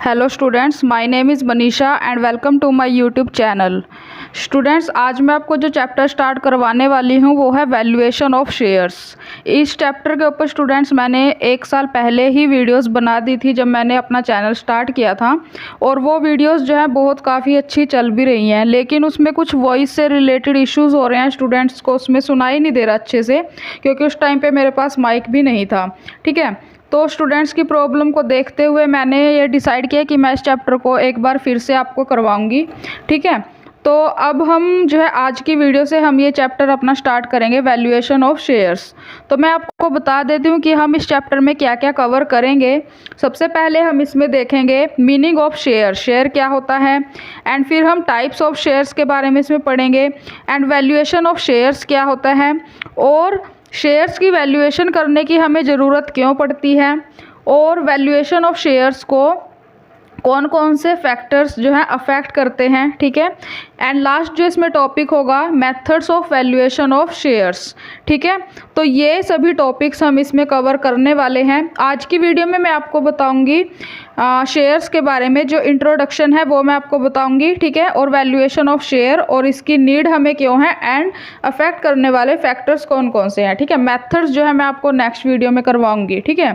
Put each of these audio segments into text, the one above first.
Hello students, my name is Manisha and welcome to my YouTube channel. Students, आज मैं आपको जो चैप्टर स्टार्ट करवाने वाली हूँ वो है वैल्यूएशन ऑफ शेयर्स। इस चैप्टर के ऊपर स्टूडेंट्स मैंने 1 साल पहले ही वीडियोस बना दी थी जब मैंने अपना चैनल स्टार्ट किया था, और वो वीडियोस जो है बहुत काफ़ी अच्छी चल भी रही हैं, लेकिन उसमें कुछ वॉइस से रिलेटेड इश्यूज़ हो रहे हैं। स्टूडेंट्स को उसमें सुनाई नहीं दे रहा अच्छे से, क्योंकि उस टाइम पर मेरे पास माइक भी नहीं था। ठीक है, तो स्टूडेंट्स की प्रॉब्लम को देखते हुए मैंने ये डिसाइड किया कि मैं इस चैप्टर को एक बार फिर से आपको करवाऊंगी। ठीक है, तो अब हम जो है आज की वीडियो से हम ये चैप्टर अपना स्टार्ट करेंगे, वैल्यूएशन ऑफ शेयर्स। तो मैं आपको बता देती हूँ कि हम इस चैप्टर में क्या क्या कवर करेंगे। सबसे पहले हम इसमें देखेंगे मीनिंग ऑफ शेयर, शेयर क्या होता है, एंड फिर हम टाइप्स ऑफ शेयर्स के बारे में इसमें पढ़ेंगे, एंड वैल्यूएशन ऑफ शेयर्स क्या होता है, और शेयर्स की वैल्यूएशन करने की हमें ज़रूरत क्यों पड़ती है, और वैल्यूएशन ऑफ शेयर्स को कौन कौन से फैक्टर्स जो है अफेक्ट करते हैं। ठीक है, एंड लास्ट जो इसमें टॉपिक होगा methods of valuation of shares. ठीक है, तो ये सभी टॉपिक्स हम इसमें कवर करने वाले हैं। आज की वीडियो में मैं आपको बताऊंगी शेयर्स के बारे में, जो इंट्रोडक्शन है वो मैं आपको बताऊंगी। ठीक है, और वैल्यूएशन ऑफ शेयर और इसकी नीड हमें क्यों है, एंड अफेक्ट करने वाले फैक्टर्स कौन कौन से हैं। ठीक है, मेथड्स जो है मैं आपको नेक्स्ट वीडियो में करवाऊंगी। ठीक है,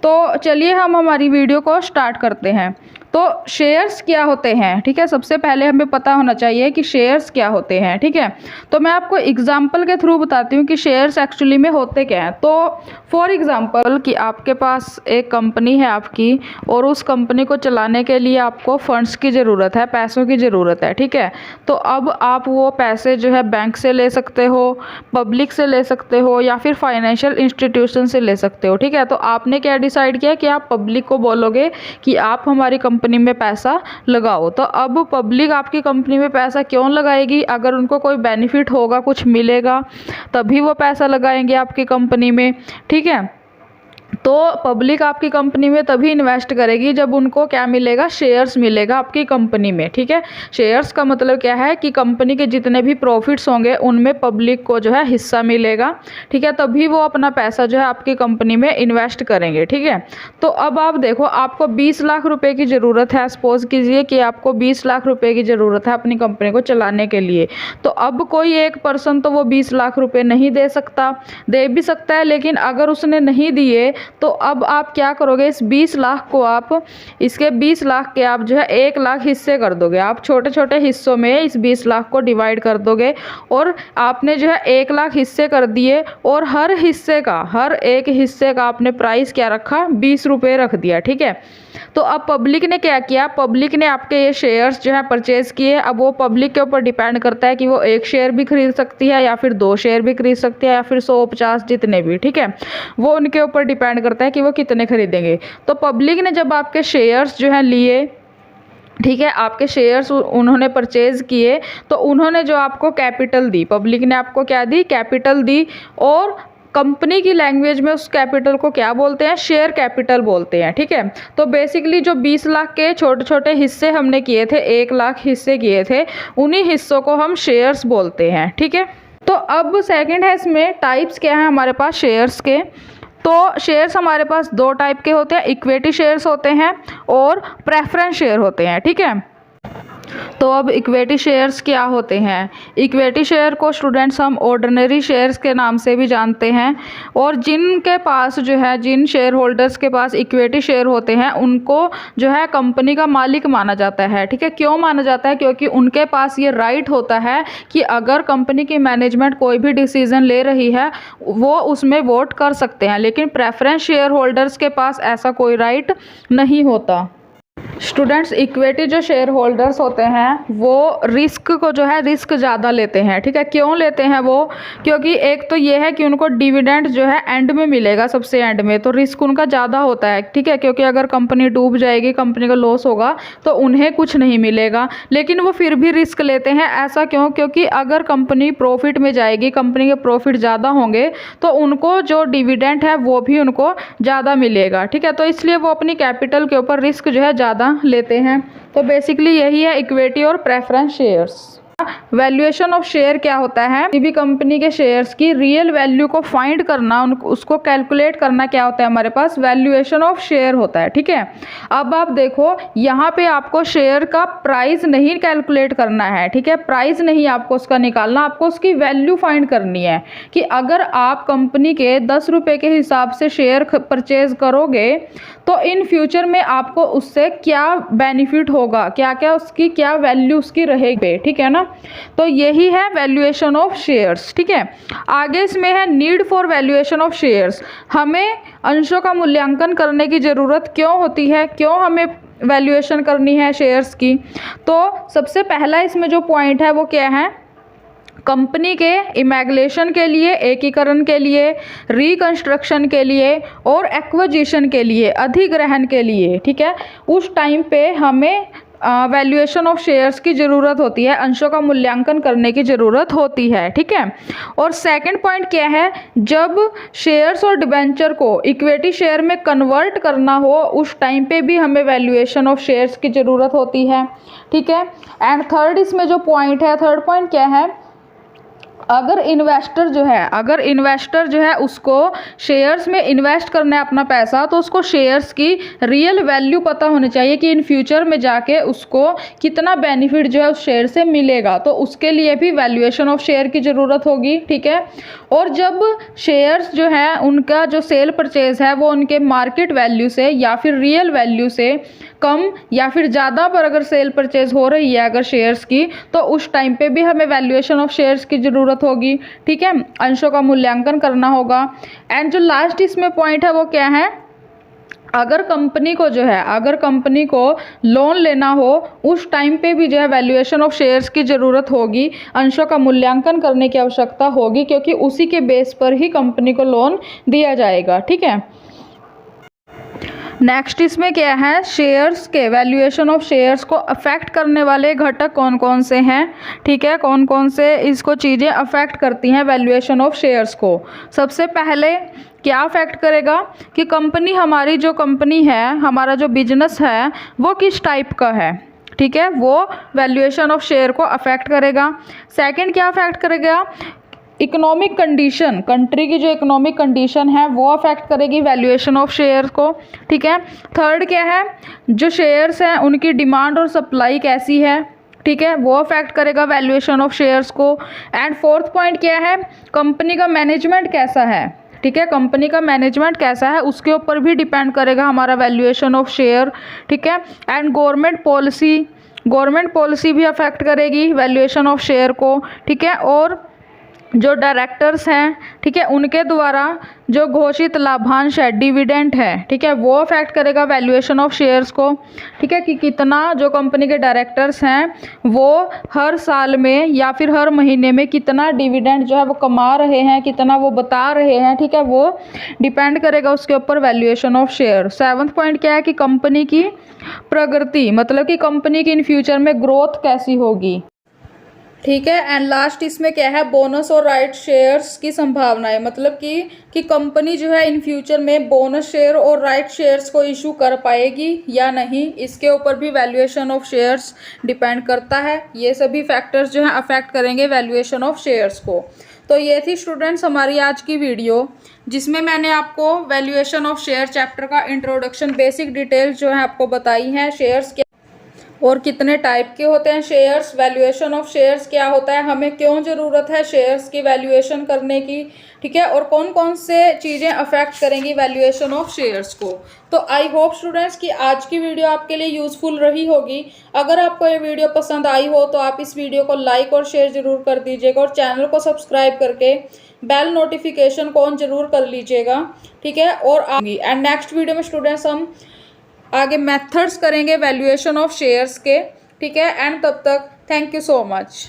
तो चलिए हम हमारी वीडियो को स्टार्ट करते हैं। तो शेयर्स क्या होते हैं, ठीक है, सबसे पहले हमें पता होना चाहिए कि शेयर्स क्या होते हैं। ठीक है, तो मैं आपको एग्जांपल के थ्रू बताती हूँ कि शेयर्स एक्चुअली में होते क्या हैं। तो फॉर एग्जांपल कि आपके पास एक कंपनी है आपकी, और उस कंपनी को चलाने के लिए आपको फंड्स की ज़रूरत है, पैसों की ज़रूरत है। ठीक है, तो अब आप वो पैसे जो है बैंक से ले सकते हो, पब्लिक से ले सकते हो, या फिर फाइनेंशियल इंस्टीट्यूशन से ले सकते हो। ठीक है, तो आपने क्या डिसाइड किया कि आप पब्लिक को बोलोगे कि आप हमारी कंपनी में पैसा लगाओ। तो अब पब्लिक आपकी कंपनी में पैसा क्यों लगाएगी? अगर उनको कोई बेनिफिट होगा, कुछ मिलेगा, तभी वो पैसा लगाएंगे आपकी कंपनी में। ठीक है, तो पब्लिक आपकी कंपनी में तभी इन्वेस्ट करेगी जब उनको क्या मिलेगा, शेयर्स मिलेगा आपकी कंपनी में। ठीक है, शेयर्स का मतलब क्या है कि कंपनी के जितने भी प्रॉफिट्स होंगे उनमें पब्लिक को जो है हिस्सा मिलेगा। ठीक है, तभी वो अपना पैसा जो है आपकी कंपनी में इन्वेस्ट करेंगे। ठीक है, तो अब आप देखो, आपको 20 लाख रुपए की ज़रूरत है। सपोज कीजिए कि आपको 20 लाख रुपए की ज़रूरत है अपनी कंपनी को चलाने के लिए। तो अब कोई एक पर्सन तो वो 20 लाख रुपए नहीं दे सकता, दे भी सकता है, लेकिन अगर उसने नहीं दिए तो अब आप क्या करोगे, इस 20 लाख को आप, इसके 20 लाख के आप जो है 1 लाख हिस्से कर दोगे। आप छोटे छोटे हिस्सों में इस 20 लाख को डिवाइड कर दोगे, और आपने जो है 1 लाख हिस्से कर दिए, और हर एक हिस्से का आपने प्राइस क्या रखा, 20 रुपये रख दिया। ठीक है, तो अब पब्लिक ने क्या किया, पब्लिक ने आपके ये शेयर्स जो है परचेज किए। अब वो पब्लिक के ऊपर डिपेंड करता है कि वो 1 शेयर भी खरीद सकती है, या फिर 2 शेयर भी खरीद सकती है, या फिर 100-50 जितने भी। ठीक है, वो उनके ऊपर डिपेंड करता है कि वो कितने खरीदेंगे। तो पब्लिक ने जब आपके शेयर्स जो है लिए, ठीक है, आपके शेयर्स उन्होंने परचेज किए, तो उन्होंने जो आपको कैपिटल दी, पब्लिक ने आपको क्या दी, कैपिटल दी। और कंपनी की लैंग्वेज में उस कैपिटल को क्या बोलते हैं, शेयर कैपिटल बोलते हैं। ठीक है, तो बेसिकली जो 20 लाख के छोटे छोटे हिस्से हमने किए थे, 1 लाख हिस्से किए थे, उन्हीं हिस्सों को हम शेयर्स बोलते हैं। ठीक है, तो अब सेकंड है, इसमें टाइप्स क्या है हमारे पास शेयर्स के। तो शेयर्स हमारे पास 2 टाइप के होते हैं, इक्विटी शेयर्स होते हैं और प्रेफरेंस शेयर होते हैं। ठीक है, तो अब इक्विटी शेयर्स क्या होते हैं। इक्विटी शेयर को स्टूडेंट्स हम ऑर्डिनरी शेयर्स के नाम से भी जानते हैं, और जिनके पास जो है, जिन शेयर होल्डर्स के पास इक्विटी शेयर होते हैं, उनको जो है कंपनी का मालिक माना जाता है। ठीक है, क्यों माना जाता है, क्योंकि उनके पास ये राइट होता है कि अगर कंपनी की मैनेजमेंट कोई भी डिसीजन ले रही है वो उसमें वोट कर सकते हैं, लेकिन प्रेफरेंस शेयर होल्डर्स के पास ऐसा कोई राइट नहीं होता। स्टूडेंट्स, इक्विटी जो शेयर होल्डर्स होते हैं वो रिस्क को जो है, रिस्क ज़्यादा लेते हैं। ठीक है, क्यों लेते हैं वो, क्योंकि एक तो ये है कि उनको डिविडेंड जो है एंड में मिलेगा, सबसे एंड में, तो रिस्क उनका ज़्यादा होता है। ठीक है, क्योंकि अगर कंपनी डूब जाएगी, कंपनी का लॉस होगा, तो उन्हें कुछ नहीं मिलेगा, लेकिन वो फिर भी रिस्क लेते हैं। ऐसा क्यों, क्योंकि अगर कंपनी प्रॉफिट में जाएगी, कंपनी के प्रॉफिट ज़्यादा होंगे, तो उनको जो डिविडेंड है वो भी उनको ज़्यादा मिलेगा। ठीक है, तो इसलिए वो अपनी कैपिटल के ऊपर रिस्क जो है ज़्यादा लेते हैं। तो बेसिकली यही है इक्विटी और preference shares. Valuation of share क्या होता है, किसी भी कंपनी के शेयर्स की रियल वैल्यू को फाइंड करना, उसको कैलकुलेट करना क्या होता है, हमारे पास वैल्यूएशन ऑफ शेयर होता है। ठीक है, अब आप देखो यहाँ पे आपको शेयर का प्राइस नहीं कैलकुलेट करना है। ठीक है, प्राइस नहीं आपको उसका निकालना, आपको उसकी वैल्यू फाइंड करनी है कि अगर आप कंपनी के 10 रुपये के हिसाब से शेयर परचेज करोगे तो इन फ्यूचर में आपको उससे क्या बेनिफिट होगा, क्या क्या उसकी क्या वैल्यू उसकी रहेगी। ठीक है ना, तो यही है वैल्यूएशन ऑफ शेयर्स। ठीक है, आगे इसमें है need for valuation of shares. हमें अंशों का मूल्यांकन करने की ज़रूरत क्यों होती है, क्यों हमें वैल्यूएशन करनी है शेयर्स की। तो सबसे पहला इसमें जो पॉइंट है वो क्या है, कंपनी के इमैग्लेशन के लिए, एकीकरण के लिए, रिकंस्ट्रक्शन के लिए और एक्विजिशन के लिए, अधिग्रहण के लिए। ठीक है, उस टाइम पे हमें वैल्यूएशन ऑफ शेयर्स की ज़रूरत होती है, अंशों का मूल्यांकन करने की ज़रूरत होती है। ठीक है, और सेकंड पॉइंट क्या है, जब शेयर्स और डिबेंचर को इक्विटी शेयर में कन्वर्ट करना हो उस टाइम पे भी हमें वैल्यूएशन ऑफ शेयर्स की ज़रूरत होती है। ठीक है, एंड थर्ड इसमें जो पॉइंट है, थर्ड पॉइंट क्या है, अगर इन्वेस्टर जो है उसको शेयर्स में इन्वेस्ट करना है अपना पैसा, तो उसको शेयर्स की रियल वैल्यू पता होनी चाहिए कि इन फ्यूचर में जाके उसको कितना बेनिफिट जो है उस शेयर से मिलेगा, तो उसके लिए भी वैल्यूएशन ऑफ शेयर की ज़रूरत होगी। ठीक है, और जब शेयर्स जो है उनका जो सेल परचेज है वो उनके मार्केट वैल्यू से या फिर रियल वैल्यू से कम या फिर ज़्यादा पर अगर सेल परचेज हो रही है अगर शेयर्स की, तो उस टाइम पे भी हमें वैल्यूएशन ऑफ शेयर्स की ज़रूरत होगी। ठीक है, अंशों का मूल्यांकन करना होगा। एंड जो लास्ट इसमें पॉइंट है वो क्या है, अगर कंपनी को लोन लेना हो उस टाइम पे भी जो है वैल्यूएशन ऑफ शेयर्स की ज़रूरत होगी, अंशों का मूल्यांकन करने की आवश्यकता होगी, क्योंकि उसी के बेस पर ही कंपनी को लोन दिया जाएगा। ठीक है, नेक्स्ट इसमें क्या है, शेयर्स के वैल्यूएशन ऑफ शेयर्स को अफेक्ट करने वाले घटक कौन कौन से हैं। ठीक है, कौन कौन से इसको चीज़ें अफेक्ट करती हैं वैल्यूएशन ऑफ शेयर्स को। सबसे पहले क्या अफेक्ट करेगा कि कंपनी, हमारी जो कंपनी है, हमारा जो बिजनेस है वो किस टाइप का है। ठीक है, वो वैल्यूएशन ऑफ शेयर को अफेक्ट करेगा। सेकंड क्या अफेक्ट करेगा, इकोनॉमिक कंडीशन, कंट्री की जो इकोनॉमिक कंडीशन है वो अफेक्ट करेगी वैल्यूएशन ऑफ शेयर को। ठीक है, थर्ड क्या है, जो शेयर्स हैं उनकी डिमांड और सप्लाई कैसी है। ठीक है, वो अफेक्ट करेगा वैल्यूएशन ऑफ शेयर्स को। एंड फोर्थ पॉइंट क्या है, कंपनी का मैनेजमेंट कैसा है। ठीक है, कंपनी का मैनेजमेंट कैसा है उसके ऊपर भी डिपेंड करेगा हमारा वैल्यूएशन ऑफ शेयर। ठीक है, एंड गवर्नमेंट पॉलिसी भी अफेक्ट करेगी वैल्यूएशन ऑफ शेयर को। ठीक है, और जो डायरेक्टर्स हैं, ठीक है, उनके द्वारा जो घोषित लाभांश है, डिविडेंड है, ठीक है, वो अफेक्ट करेगा वैल्यूएशन ऑफ शेयर्स को। ठीक है, कि कितना जो कंपनी के डायरेक्टर्स हैं वो हर साल में या फिर हर महीने में कितना डिविडेंड जो है वो कमा रहे हैं, कितना वो बता रहे हैं। ठीक है, वो डिपेंड करेगा उसके ऊपर valuation of share. Seventh point क्या है कि कंपनी की प्रगति, मतलब कि कंपनी की इन फ्यूचर में ग्रोथ कैसी होगी। ठीक है, एंड लास्ट इसमें क्या है, बोनस और राइट शेयर्स की संभावनाएं, मतलब कि कंपनी जो है इन फ्यूचर में बोनस शेयर और राइट शेयर्स को इशू कर पाएगी या नहीं, इसके ऊपर भी वैल्यूएशन ऑफ शेयर्स डिपेंड करता है। ये सभी फैक्टर्स जो हैं अफेक्ट करेंगे वैल्यूएशन ऑफ शेयर्स को। तो ये थी स्टूडेंट्स हमारी आज की वीडियो, जिसमें मैंने आपको वैल्यूएशन ऑफ शेयर चैप्टर का इंट्रोडक्शन, बेसिक डिटेल्स जो है आपको बताई हैं। शेयर्स और कितने टाइप के होते हैं शेयर्स, वैल्यूएशन ऑफ शेयर्स क्या होता है, हमें क्यों ज़रूरत है शेयर्स की वैल्यूएशन करने की। ठीक है, और कौन कौन से चीज़ें अफेक्ट करेंगी वैल्यूएशन ऑफ शेयर्स को। तो आई होप स्टूडेंट्स कि आज की वीडियो आपके लिए यूज़फुल रही होगी। अगर आपको ये वीडियो पसंद आई हो तो आप इस वीडियो को लाइक और शेयर ज़रूर कर दीजिएगा, और चैनल को सब्सक्राइब करके बेल नोटिफिकेशन को ऑन ज़रूर कर लीजिएगा। ठीक है, और एंड नेक्स्ट वीडियो में स्टूडेंट्स हम आगे मेथड्स करेंगे वैल्यूएशन ऑफ शेयर्स के। ठीक है, एंड तब तक थैंक यू सो मच।